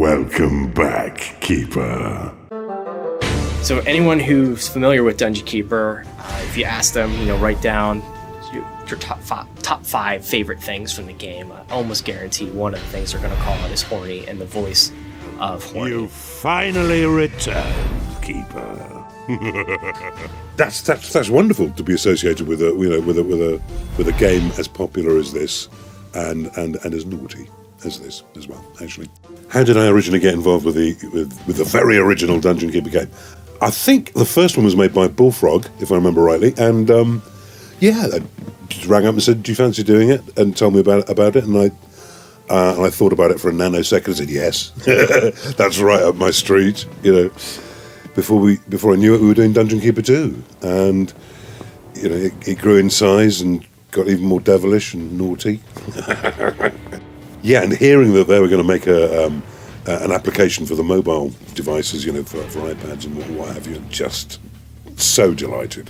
Welcome back, Keeper. So anyone who's familiar with Dungeon Keeper, if you ask them, write down your top five favorite things from the game, I almost guarantee one of the things they're going to call out is Horny and the voice of Horny. You finally returned, Keeper. That's wonderful to be associated with a game as popular as this, and as naughty as this as well. Actually, how did I originally get involved with the very original Dungeon Keeper game? I think the first one was made by Bullfrog, if I remember rightly, and I just rang up and said, "Do you fancy doing it?" and told me about it, and I thought about it for a nanosecond and said, "Yes, that's right up my street." Before I knew it, we were doing Dungeon Keeper 2, and it grew in size and got even more devilish and naughty. Yeah, and hearing that they were going to make an application for the mobile devices, for iPads and what have you, just so delighted.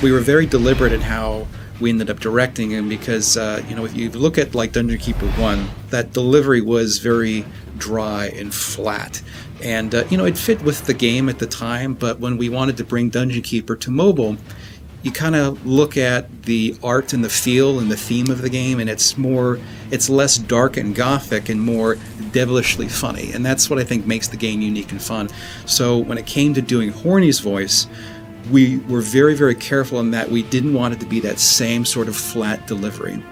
We were very deliberate in how we ended up directing him because, if you look at like Dungeon Keeper 1, that delivery was very dry and flat. And, it fit with the game at the time, but when we wanted to bring Dungeon Keeper to mobile, you kind of look at the art and the feel and the theme of the game, and it's less dark and gothic and more devilishly funny. And that's what I think makes the game unique and fun. So when it came to doing Horny's voice, we were very, very careful in that we didn't want it to be that same sort of flat delivery.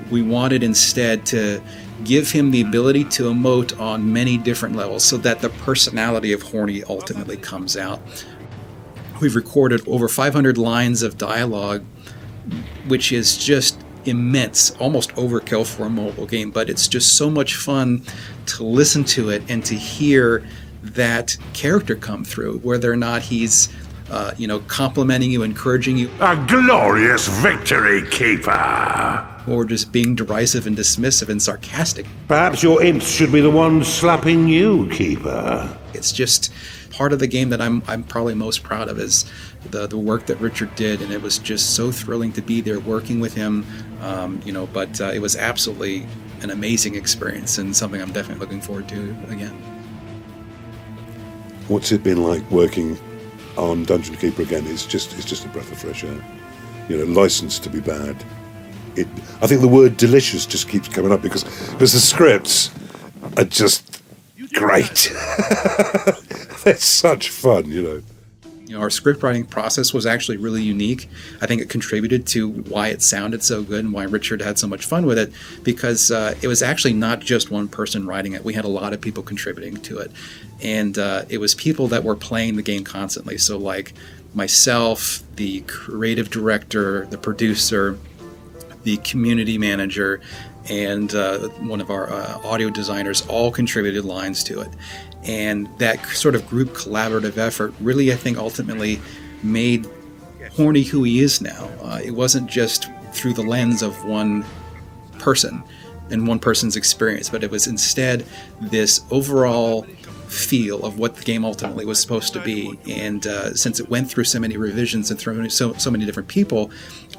We wanted instead to give him the ability to emote on many different levels so that the personality of Horny ultimately comes out. We've recorded over 500 lines of dialogue, which is just immense, almost overkill for a mobile game, but it's just so much fun to listen to it and to hear that character come through, whether or not he's complimenting you, encouraging you. A glorious victory, Keeper! Or just being derisive and dismissive and sarcastic. Perhaps your imps should be the ones slapping you, Keeper. It's just part of the game that I'm probably most proud of is the work that Richard did, and it was just so thrilling to be there working with him, but it was absolutely an amazing experience and something I'm definitely looking forward to again. What's it been like working on Dungeon Keeper again? It's just a breath of fresh air. Licensed to be bad. I think the word delicious just keeps coming up because the scripts are just great. They're such fun, Our script writing process was actually really unique. I think it contributed to why it sounded so good and why Richard had so much fun with it, because it was actually not just one person writing it. We had a lot of people contributing to it. And it was people that were playing the game constantly. So like myself, the creative director, the producer, the community manager, and one of our audio designers all contributed lines to it. And that sort of group collaborative effort really, I think, ultimately made Horny who he is now. It wasn't just through the lens of one person and one person's experience, but it was instead this overall feel of what the game ultimately was supposed to be. And since it went through so many revisions and through so many different people,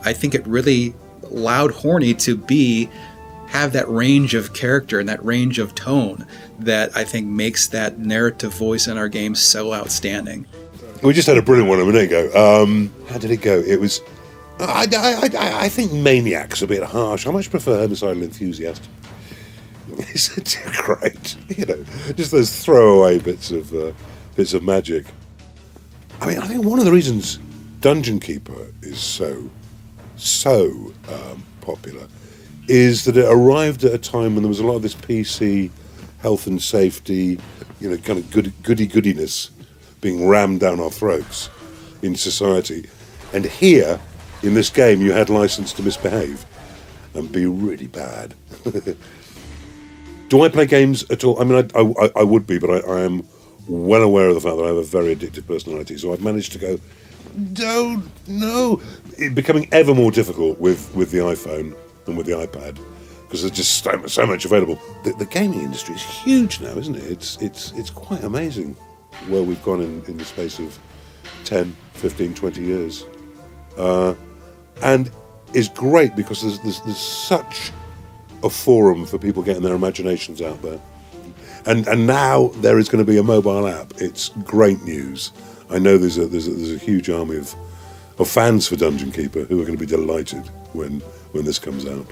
I think it really allowed Horny to have that range of character and that range of tone that I think makes that narrative voice in our game so outstanding. We just had a brilliant one a minute ago. How did it go? It was... I think Maniac's a bit harsh. I much prefer Homicidal Enthusiast. It's great. Just those throwaway bits of magic. I think one of the reasons Dungeon Keeper is so popular is that it arrived at a time when there was a lot of this PC health and safety, kind of goody-goodiness being rammed down our throats in society. And here, in this game, you had license to misbehave and be really bad. Do I play games at all? I would be, but I am well aware of the fact that I have a very addictive personality, so I've managed to go, no, it becoming ever more difficult with the iPhone and with the iPad, because there's just so much available. The gaming industry is huge now, isn't it? It's quite amazing where we've gone in the space of 10, 15, 20 years. And it's great because there's such a forum for people getting their imaginations out there. And now there is going to be a mobile app. It's great news. I know there's a huge army of fans for Dungeon Keeper who are going to be delighted when this comes out.